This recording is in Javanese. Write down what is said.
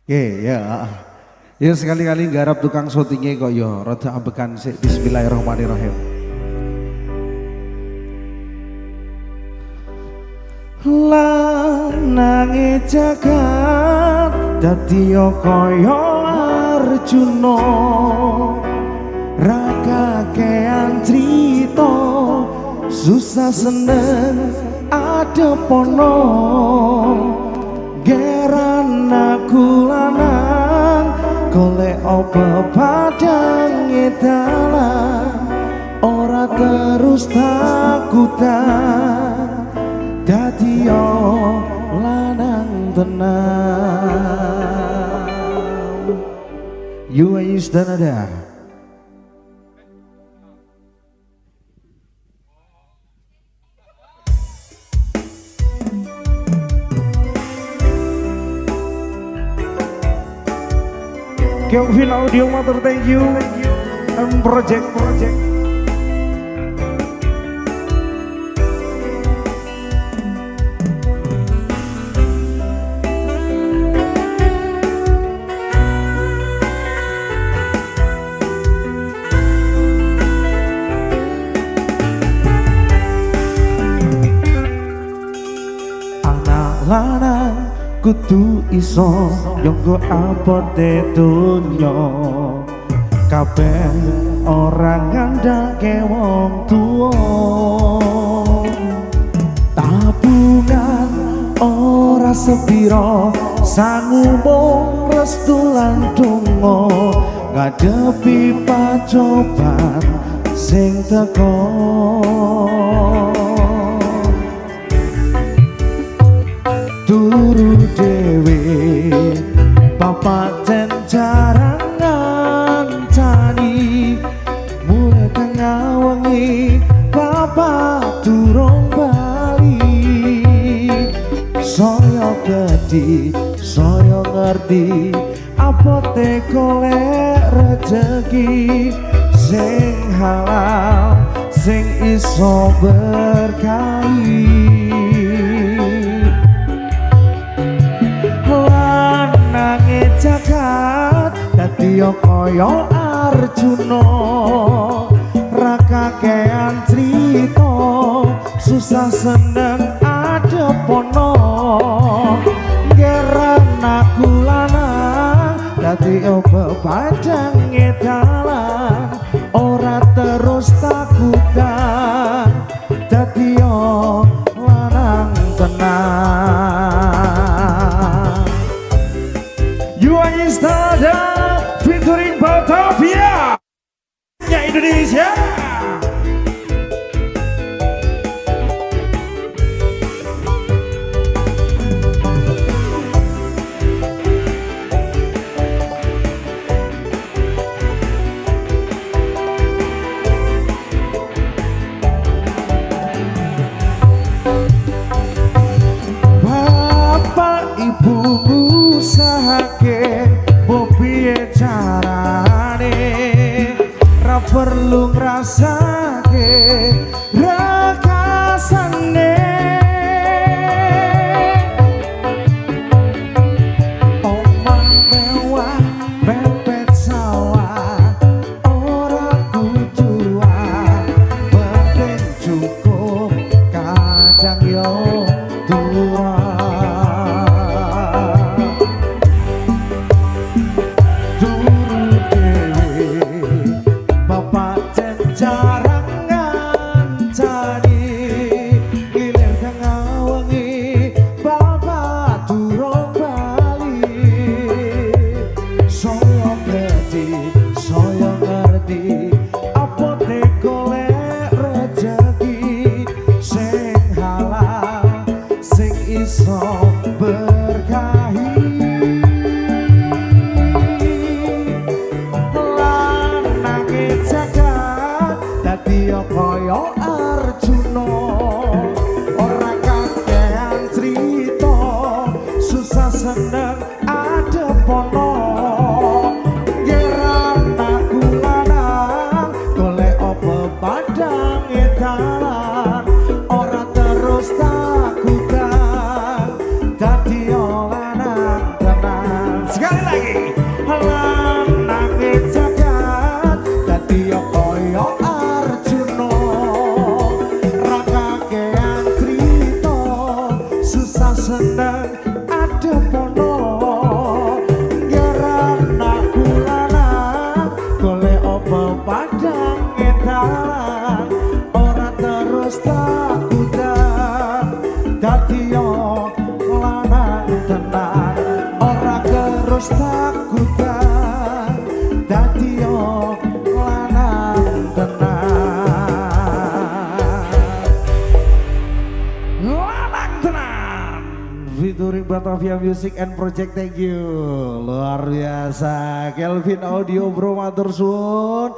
Ya. Ya sekali-kali garap tukang syutingnya kok ya rada ambekan sih. Bismillahirrahmanirrahim. Lanange jagat dadi kaya Arjuna ra kakean crita susah seneng adepono geran aku lanang golek apa padang dalan ora terus takutan dadi lanang tenang. You is danada. Kelvin Audio Motor, thank you. And project. Anak lanang kudu iso nyonggo abote donya kabeh orang ngandake wong tuwa tabungan ora sepiro sangu mung restu lan donga ngadepi pacoban sing teko. Turu dewe bapak dan jarang ngancani mulai tengah wengi bapak durung bali saya gede saya ngerti apote golek rezeki sing halal sing iso berkahi. Jagat dadi kaya Arjuna ra kakean crita susah seneng adepono geran aku lanang dadi bepadang dalan ora terus takutan dadi lanang tenang. Istada featuring Batavia Indonesia. Bapak ibu usahake piye carane ra perlu ngrasake rakasane omah mewah pepet sawah ora kudu penting cukup kadang yo turah. Kaya Arjuna ora kakean crita susah seneng adepono geran aku lanang golek apa padang dalan ora terus takutan dadi lanang tenang. Sekali susah senang ada pono ngerana kulana golek apa padang edalan ora terus takutan dadi yo lanang tenan ora terus takutan dadi yo lanang tenan featuring Batavia Music and Project. Thank you luar biasa Kelvin Audio Bro matur suwun.